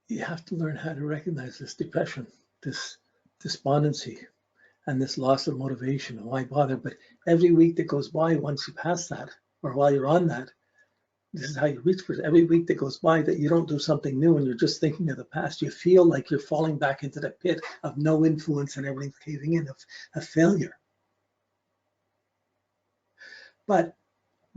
you have to learn how to recognize this depression, this despondency, and this loss of motivation. Why bother? But every week that goes by, once you pass that, or while you're on that, this is how you reach for it. Every week that goes by that you don't do something new and you're just thinking of the past, you feel like you're falling back into the pit of no influence and everything's caving in, of failure. But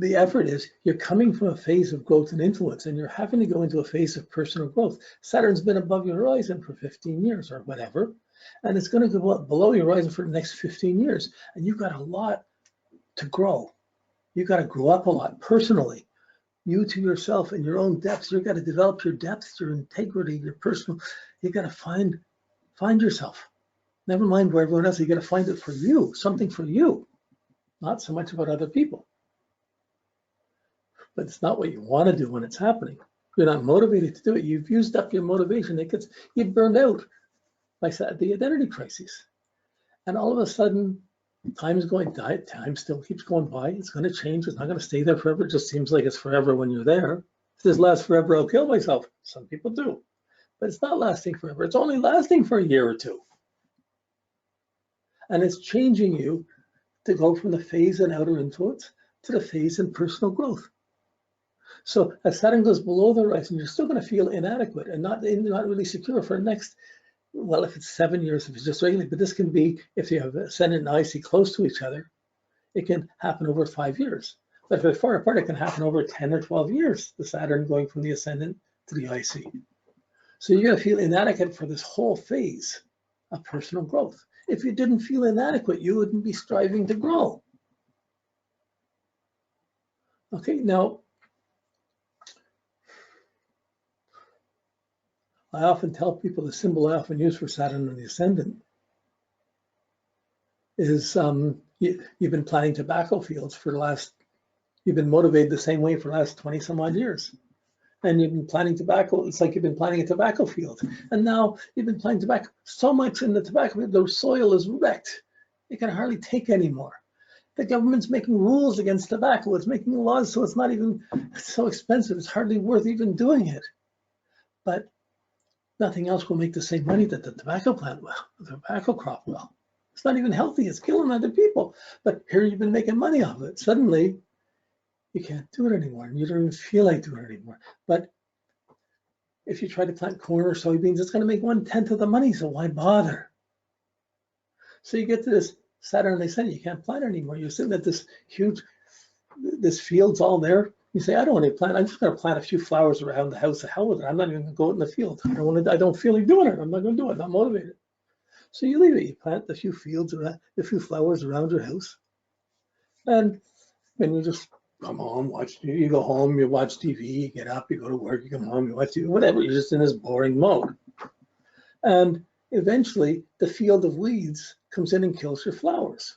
the effort is you're coming from a phase of growth and influence, and you're having to go into a phase of personal growth. Saturn's been above your horizon for 15 years or whatever, and it's going to go up below your horizon for the next 15 years. And you've got a lot to grow. You've got to grow up a lot personally. You to yourself and your own depths. You've got to develop your depths, your integrity, your personal. You've got to find yourself. Never mind where everyone else. You got to find it for you, something for you, not so much about other people. But it's not what you want to do when it's happening. You're not motivated to do it. You've used up your motivation. You've burned out by the identity crisis. And all of a sudden, time still keeps going by. It's going to change. It's not going to stay there forever. It just seems like it's forever when you're there. If this lasts forever, I'll kill myself. Some people do. But it's not lasting forever. It's only lasting for a year or two. And it's changing you to go from the phase in outer influence to the phase in personal growth. So as Saturn goes below the horizon, you're still going to feel inadequate and not really secure for the next, well, if it's 7 years, if it's just regularly, but this can be, if you have Ascendant and IC close to each other, it can happen over 5 years. But if they're far apart, it can happen over 10 or 12 years, the Saturn going from the Ascendant to the IC. So you're going to feel inadequate for this whole phase of personal growth. If you didn't feel inadequate, you wouldn't be striving to grow. Okay, now, I often tell people the symbol I often use for Saturn and the Ascendant is you've been planting tobacco fields for you've been motivated the same way for the last 20 some odd years. And you've been planting tobacco, it's like you've been planting a tobacco field. And now you've been planting tobacco so much in the tobacco field, the soil is wrecked. It can hardly take anymore. The government's making rules against tobacco. It's making laws so it's so expensive, it's hardly worth even doing it. But nothing else will make the same money that the tobacco plant will, the tobacco crop will. It's not even healthy, it's killing other people. But here you've been making money off of it. Suddenly, you can't do it anymore, and you don't even feel like doing it anymore. But if you try to plant corn or soybeans, it's going to make 1/10 of the money, so why bother? So you get to this Saturn, they said you can't plant anymore. You're sitting at this field's all there. You say, I don't want to plant. I'm just going to plant a few flowers around the house. The hell with it. I'm not even going to go out in the field. I don't feel like doing it. I'm not going to do it. I'm not motivated. So you leave it. You plant a few flowers around your house, and then you just come home, you go home, you watch TV, you get up, you go to work, you come home, you watch TV, whatever. You're just in this boring mode. And eventually, the field of weeds comes in and kills your flowers.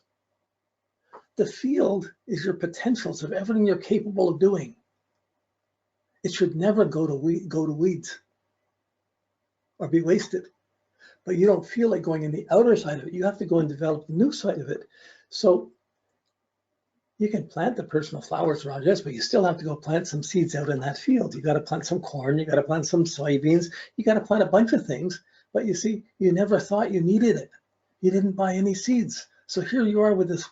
The field is your potentials of everything you're capable of doing. It should never go to weeds or be wasted. But you don't feel like going in the outer side of it. You have to go and develop the new side of it. So you can plant the personal flowers around, yes, but you still have to go plant some seeds out in that field. You got to plant some corn, you got to plant some soybeans, you got to plant a bunch of things. But you see, you never thought you needed it. You didn't buy any seeds. So here you are with this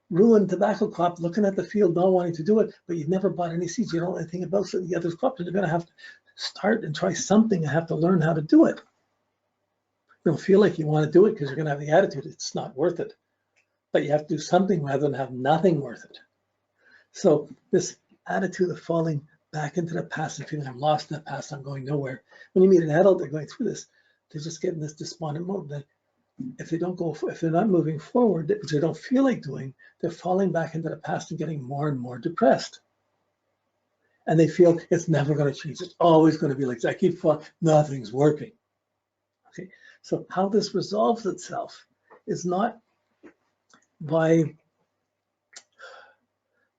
ruined tobacco crop, looking at the field, not wanting to do it, but you've never bought any seeds. You don't know anything about the other crops, and you're going to have to start and try something and have to learn how to do it. You don't feel like you want to do it because you're going to have the attitude, it's not worth it. But you have to do something rather than have nothing worth it. So this attitude of falling back into the past and feeling I'm lost in the past, I'm going nowhere. When you meet an adult, they're going through this, they're just getting this despondent mode that if they're not moving forward, which they don't feel like doing, they're falling back into the past and getting more and more depressed. And they feel it's never going to change. It's always going to be like this. I keep falling, nothing's working. Okay, so how this resolves itself is not by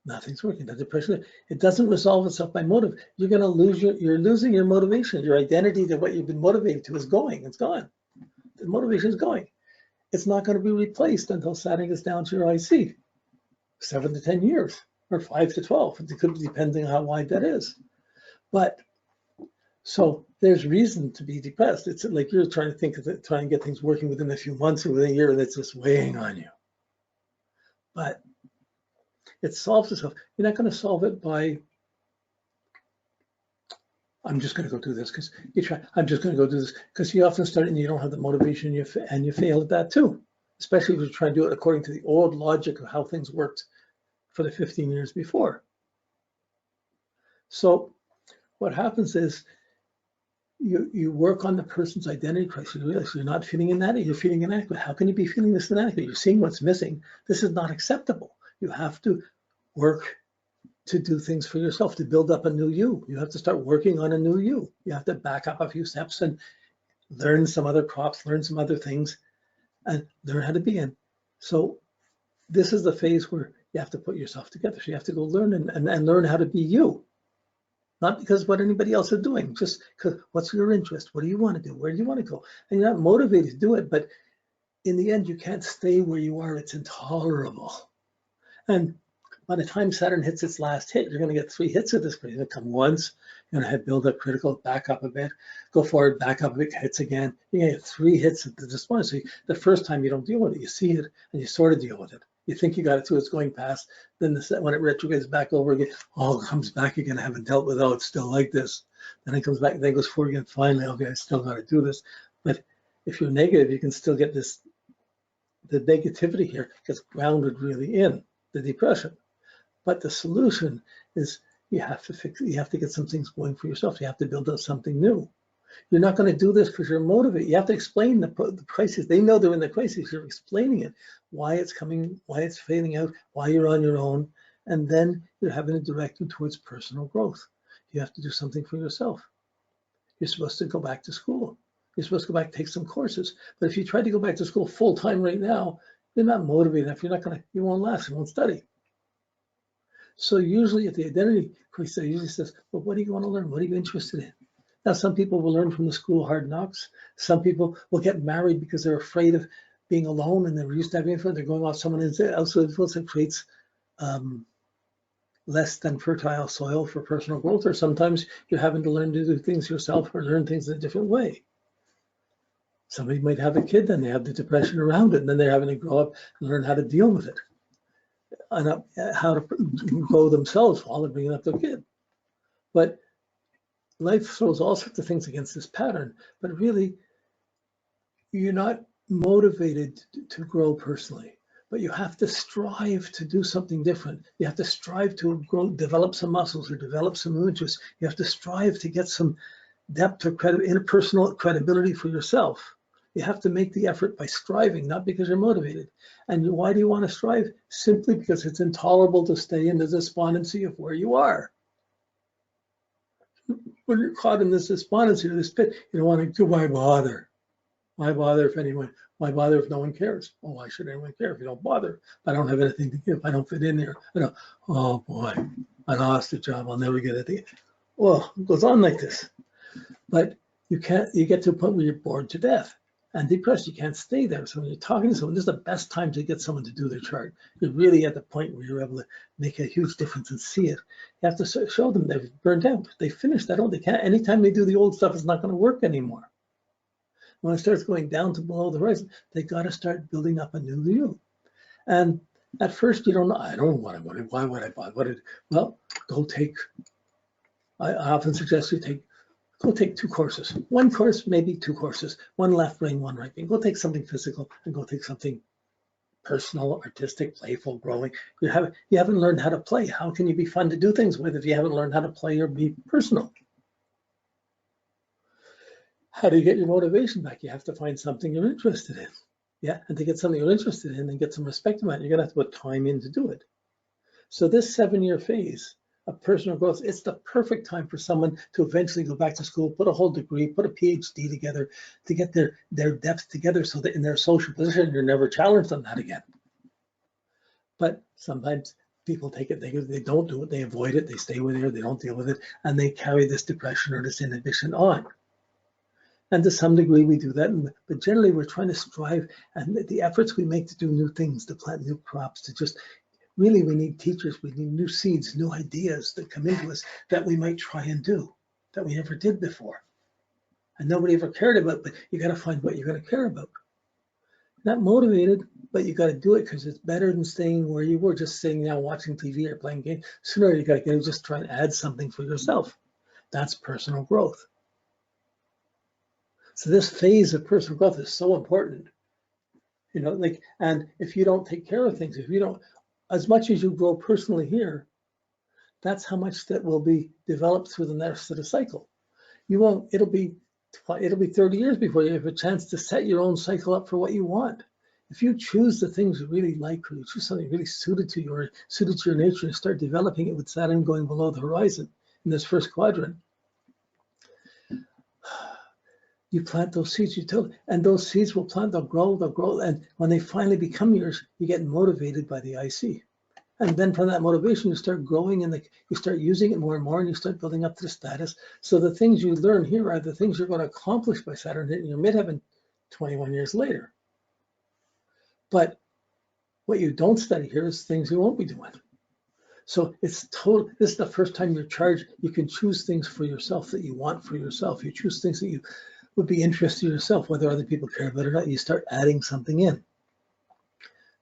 nothing's working. The depression, it doesn't resolve itself by motive. You're going to you're losing your motivation. Your identity to what you've been motivated to is going. It's gone. The motivation is going. It's not going to be replaced until Saturn gets down to your IC, 7 to 10 years, or 5 to 12. It could be depending on how wide that is. But So there's reason to be depressed. It's like you're trying to think of it, trying to get things working within a few months or within a year, and it's just weighing on you. But it solves itself. You're not going to solve it by, I'm just going to go do this because you try. I'm just going to go do this because you often start and you don't have the motivation, and you fail at that too. Especially if you're trying to do it according to the old logic of how things worked for the 15 years before. So what happens is you work on the person's identity crisis. You realize you're not feeling inadequate. You're feeling inadequate. How can you be feeling this inadequate? You're seeing what's missing. This is not acceptable. You have to work to do things for yourself, to build up a new you. You have to start working on a new you. You have to back up a few steps and learn some other crops, learn some other things, and learn how to be in. So this is the phase where you have to put yourself together. So you have to go learn and learn how to be you. Not because what anybody else is doing, just because what's your interest? What do you want to do? Where do you want to go? And you're not motivated to do it, but in the end, you can't stay where you are. It's intolerable. And by the time Saturn hits its last hit, you're going to get 3 hits of this. You're going to come once, you're going to have build up critical, back up a bit, go forward, back up a bit, hits again. You're going to get 3 hits of the despondency. The first time you don't deal with it, you see it and you sort of deal with it. You think you got it too, it's going past. Then when it retrogrades back over again, it comes back again. I haven't dealt with it. Oh, it's still like this. Then it comes back, then it goes forward again. Finally, okay, I still got to do this. But if you're negative, you can still get this. The negativity here gets grounded really in the depression. But the solution is you have to get some things going for yourself. You have to build up something new. You're not going to do this because you're motivated. You have to explain the crisis. They know they're in the crisis. You're explaining it, why it's coming, why it's fading out, why you're on your own. And then you're having to direct them towards personal growth. You have to do something for yourself. You're supposed to go back to school. You're supposed to go back, take some courses. But if you try to go back to school full time right now, you're not motivated enough. You won't last, you won't study. So usually at the identity crisis, it usually says, well, what do you want to learn? What are you interested in? Now, some people will learn from the school hard knocks. Some people will get married because they're afraid of being alone and they're used to having influence. They're going off someone outside influence that creates less than fertile soil for personal growth. Or sometimes you're having to learn to do things yourself or learn things in a different way. Somebody might have a kid, then they have the depression around it, and then they're having to grow up and learn how to deal with it and how to grow themselves while they're bringing up their kid. But life throws all sorts of things against this pattern, but really, you're not motivated to grow personally, but you have to strive to do something different. You have to strive to develop some muscles or develop some interests. You have to strive to get some depth or interpersonal credibility for yourself. You have to make the effort by striving, not because you're motivated. And why do you want to strive? Simply because it's intolerable to stay in the despondency of where you are. When you're caught in this despondency or this pit, you don't want to do, why bother? Why bother why bother if no one cares? Well, why should anyone care if you don't bother? If I don't have anything to give, I don't fit in there. Oh boy, I lost a job, I'll never get it. Well, it goes on like this. But you get to a point where you're bored to death and depressed. You can't stay there. So when you're talking to someone, this is the best time to get someone to do their chart. You're really at the point where you're able to make a huge difference and see it. You have to show them they've burned out. They finished that. They can't. Anytime they do the old stuff, it's not going to work anymore. When it starts going down to below the horizon, they got to start building up a new you. And at first, you don't know. I don't know what I wanted. Why would I buy? Well, go take. I often suggest you go take 2 courses. 1 course, maybe 2 courses. 1 left brain, 1 right brain. Go take something physical and go take something personal, artistic, playful, growing. You haven't learned how to play. How can you be fun to do things with if you haven't learned how to play or be personal? How do you get your motivation back? You have to find something you're interested in. Yeah, and to get something you're interested in and get some respect about it, you're gonna have to put time in to do it. So this 7-year phase of personal growth, it's the perfect time for someone to eventually go back to school, put a whole degree, put a PhD together to get their depth together so that in their social position, you're never challenged on that again. But sometimes people take it, they don't do it, they avoid it, they stay with it, they don't deal with it, and they carry this depression or this inhibition on. And to some degree we do that, but generally we're trying to strive, and the efforts we make to do new things, to plant new crops, to just really, we need teachers, we need new seeds, new ideas that come into us that we might try and do. that we never did before. And nobody ever cared about, but you got to find what you're going to care about. Not motivated, but you got to do it because it's better than staying where you were, just sitting down watching TV or playing games. Sooner you got to get it, just try and add something for yourself. That's personal growth. So this phase of personal growth is so important. You know, like, and if you don't take care of things, if you don't, as much as you grow personally here, that's how much that will be developed through the rest of the cycle. You won't, it'll be 30 years before you have a chance to set your own cycle up for what you want. If you choose the things you really like, or you choose something really suited to you or suited to your nature, and start developing it with Saturn going below the horizon in this first quadrant, you plant those seeds, and those seeds will plant, they'll grow, and when they finally become yours, you get motivated by the IC. And then from that motivation, you start growing and you start using it more and more, and you start building up to the status. So the things you learn here are the things you're going to accomplish by Saturn hitting your midheaven 21 years later. But what you don't study here is things you won't be doing. So it's total. This is the first time you're charged. You can choose things for yourself that you want for yourself. You choose things that you would be interested in yourself, whether other people care about it or not. You start adding something in.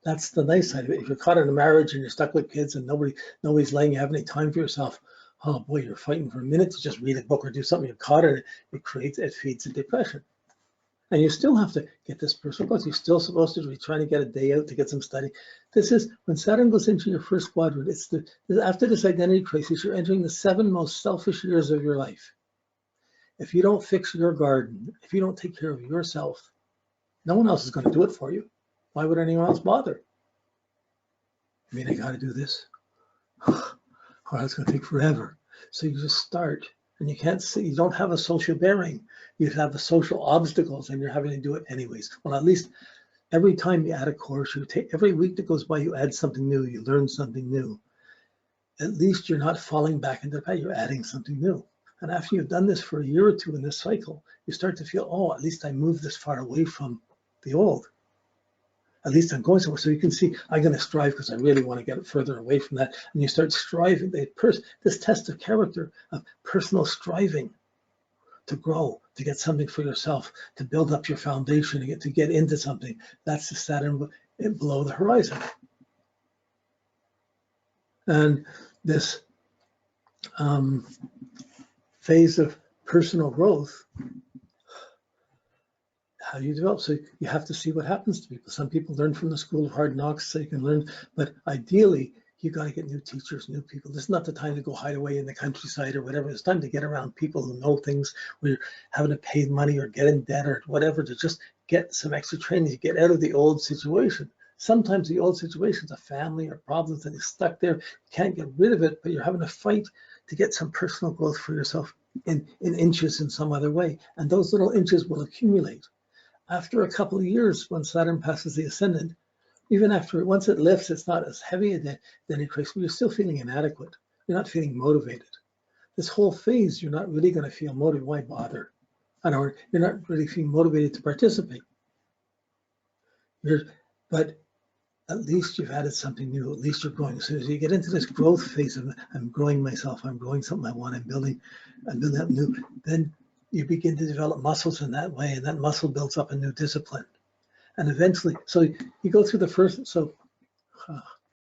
That's the nice side of it. If you're caught in a marriage and you're stuck with kids and nobody's letting you have any time for yourself, oh boy, you're fighting for a minute to just read a book or do something. You're caught in it. It feeds a depression. And you still have to get this personal growth. You're still supposed to be trying to get a day out to get some study. This is when Saturn goes into your first quadrant. After this identity crisis, you're entering the 7 most selfish years of your life. If you don't fix your garden, if you don't take care of yourself, no one else is going to do it for you. Why would anyone else bother? I mean, I got to do this. Oh, it's going to take forever. So you just start, and you can't see, you don't have a social bearing. You have the social obstacles, and you're having to do it anyways. Well, at least every time you add a course, every week that goes by, you add something new, you learn something new. At least you're not falling back into the past, you're adding something new. And after you've done this for a year or two in this cycle, you start to feel, oh, at least I moved this far away from the old. At least I'm going somewhere. So you can see, I'm going to strive because I really want to get it further away from that. And you start striving. This test of character, of personal striving to grow, to get something for yourself, to build up your foundation, to get into something. That's the Saturn below the horizon. And this phase of personal growth, how do you develop? So you have to see what happens to people. Some people learn from the school of hard knocks, so you can learn, but ideally, you got to get new teachers, new people. This is not the time to go hide away in the countryside or whatever. It's time to get around people who know things, where you're having to pay money or get in debt or whatever, to just get some extra training to get out of the old situation. Sometimes the old situation is a family or problems that is stuck there. You can't get rid of it, but you're having to fight to get some personal growth for yourself in inches in some other way. And those little inches will accumulate. After a couple of years, when Saturn passes the ascendant, even after, once it lifts, it's not as heavy as then it creates, but you're still feeling inadequate. You're not feeling motivated. This whole phase, you're not really going to feel motivated. Why bother? You're not really feeling motivated to participate. But at least you've added something new. At least you're growing. So as you get into this growth phase of, I'm growing myself, I'm growing something I want, I'm building up new, then you begin to develop muscles in that way, and that muscle builds up a new discipline. And eventually, so you go through the first, so